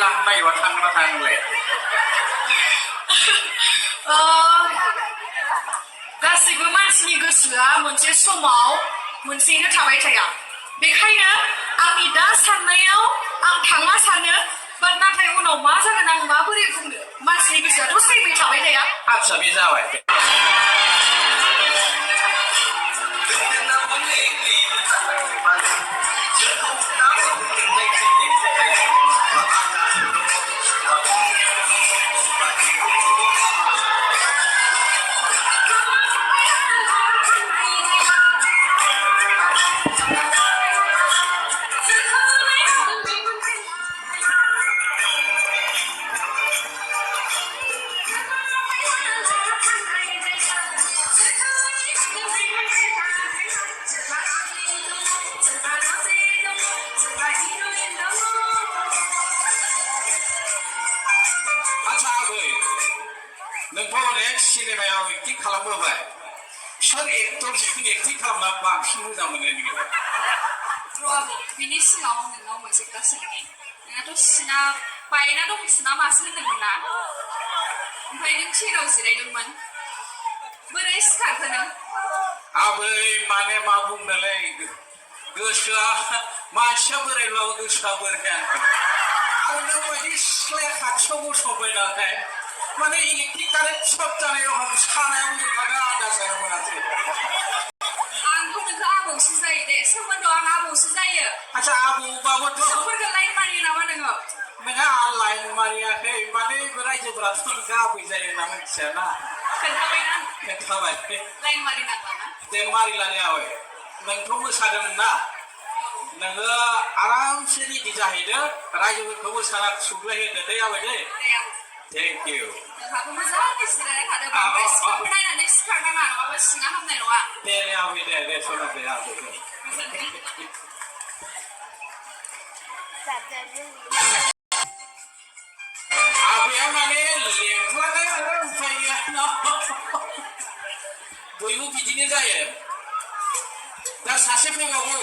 लांनायबा थांना थांलाय गासैबो मानसिनि गोसोआ मोनसे समाव मोनसेयैनो थाबाय थाया बेखायनो आंनि दा साननायाव आं थाङा सानो बाट नाथाय उनाव मा जागोन आं माबोरै बुंनो मानसिनि गोसोआथ' सेमै थाबाय थाया आच्छा बे जाबाय नोंथ' अनेक सिनेमायाव एक्टिं खालामबोबाय सोर एक्टरजों एक्टिं खालामना बांसिन मोजां मोनो नोङो बिनि सिगाङाव नोंनाव मोनसे खोथा सोंनि नोंहाथ' सिना बायना दंसो ना मासो होनदोंमोन ना ओमफ्राय नों चेयाराव जिरायदोंमोन बोरै सिखारखो नों आबै माने मा बुंनोलै गोसोआ मानसिया बोरायब्लाबो गोसोआ बोरायानो आरो नों बायदि सिख्लाया खाथियाव गसंबाय नालाय माने इलेक्ट्रिक कारेन्ट सर्ट जानाय रखम सानायाव बोरैबा आन्दाजानो मोनासै आंथ' नोंखौ आबौसो जायो दे सोमोन्दोआव आं आबौसो जायो आच्छा आबौबाबोथ' फिसाफोरखौ लाइन मारियो नामा नोङो नोंहा लाइन मारियाखै माने रायजोफोराथ' नोंखौ आबै जायो होनना मिथियाना खोन्थाबायना खोन्थाबाय लाइन मारिनांगौ ना दे मारिला दे आबै नोंथ' मोसादों ना नोङो आरामसे रेडि जाहैदो रायजोफोरखौ मोसाना सुग्लायहोदो दे आबै दे थेंक इउ नोंहाबो मोजाङै जिरायना थादो बांद्राय सिखारखौ नायनानै सिखारनाङा नङाबा सिङा हामनाय नङा दे आबै दे सना दे आबै आबैया माने लेंख्लानाय आरो उफाय गैया बयबो बिदिनो जायो दा सासे फैबावो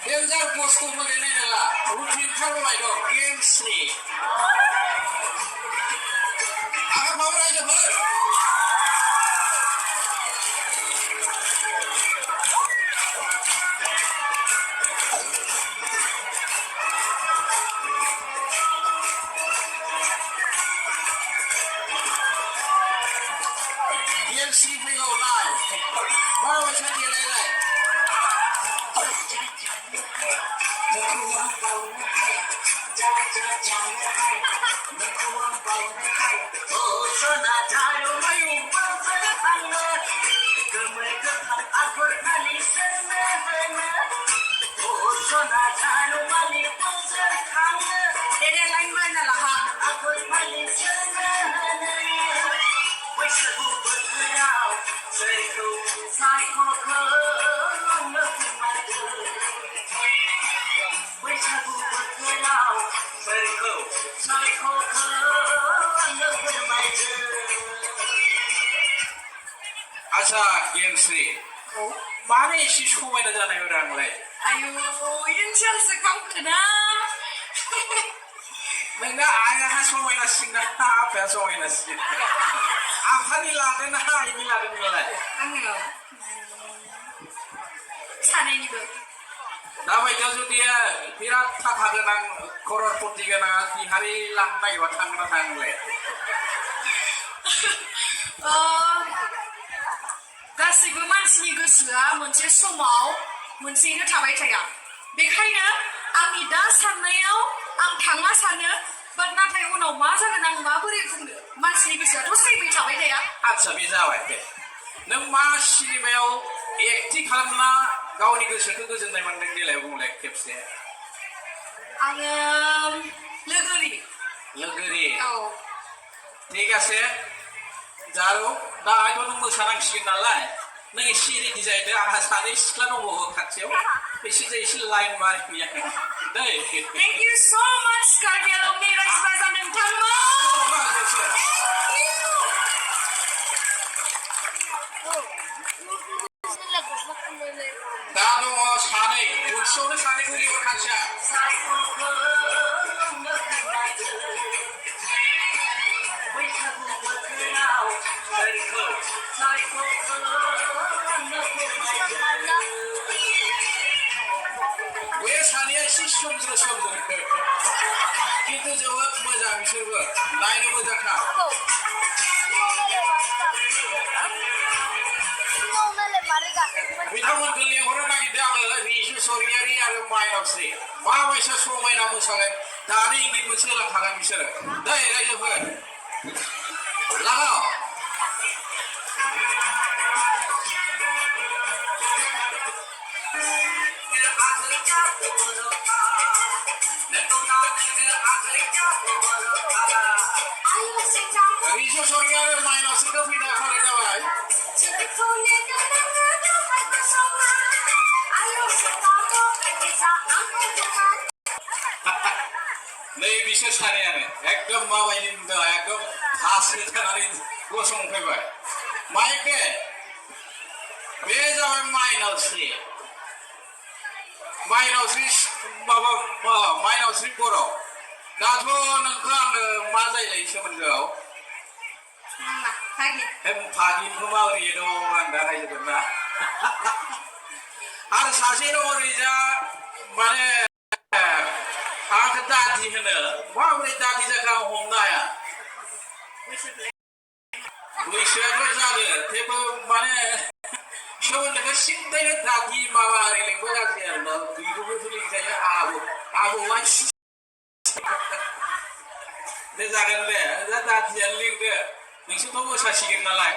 डेन्जार बस्तु मोनै नायनाला रुटिन खालामबाय दं गेम्सनि आरो माबा रायजोफोर गेम्सनि फैगौ लाय माबायसा गेलेलाय आच्छा गेमस्रि मानो एसे समायना जानाय हो आंलाय आयु इन्सालसो खामखोना नोंना आइहा समायनासिन ना आफाया समायनासिन आफानि लादों ना आइनि लादों नोंलाय आङो सानैनिबो दाबायदियाव जुदि बिराद थाखा गोनां खररपति गोनां बिहारि लांनायबा थांना थांलाय गासैबो मानसिनि गोसोआ मोनसे समाव मोनसेयैनो थाबाय थाया बेखायनो आंनि दा साननायाव आं थाङा सानो बाट नाथाय उनाव मा जागोन आं माबोरै बुंनो मानसिनि गोसोआथ' सेमै थाबाय थाया आच्छा बे जाबाय दे नों मा सिनेमायाव एक्टिं खालामना गावनि गोसोखौ गोजोननाय मोनदों देलाय बुंलाय खेबसे आङो लोगोरि औ ঠিক আছে जारौ दा आइथ' नों मोसानांसिगोन नालाय नों एसे रेडि जाहैदो आंहा सानै सिख्ला दंबावो खाथियाव बिसोरजों एसे लाइन मारिया दै Thank you so much Scardia Alumni रायजो राजा नोंथांमोन दा दङ सानै लास्टआवनो सानैखौ लिंहरखानोसै आं बे सानैया एसे समजों खिन्थु जोबोद मोजां बिसोरबो नायनो मोजांखा बिथांमोनखौ लिंहरनो नागिरदों आङो रिजु स्वर्गियारि आरो माइनावस्रि माबायसा समायना मोसागोन दानो इंगित मोनसे होलांखागोन बिसोरो दै रायजोफोर लागाव रिजु स्वर्गियारि माइनावस्रिखौ फैना खालाय जाबाय नै बिसोर सानैयानो एकदम माबायदि नुदों एकदम हासो थानानै गसंफैबाय माइके बे जाबाय माइनावस्रि माबा माइनावस्रि बर' दाथ' नोंखौ आङो मा जायो सोमोन्दोआव फागिनखौ माबोरै दं आं दा रायजोदों ना आरो सासे दङ ओरैजा माने आंखौ दादि होनो माबोरै दादि जाखो आं हमनो हाया बैसोआथ' जागोन थेवबो माने सोमोन्दोखौ सिन्थायनो दादि माबा ओरै लिंबो गाज्रि आरो ना बेखौबो लिंजायो आबौआ दे जागोन दे दा दादियानो लिंदो नोंसोरथ' मोसासिगोन नालाय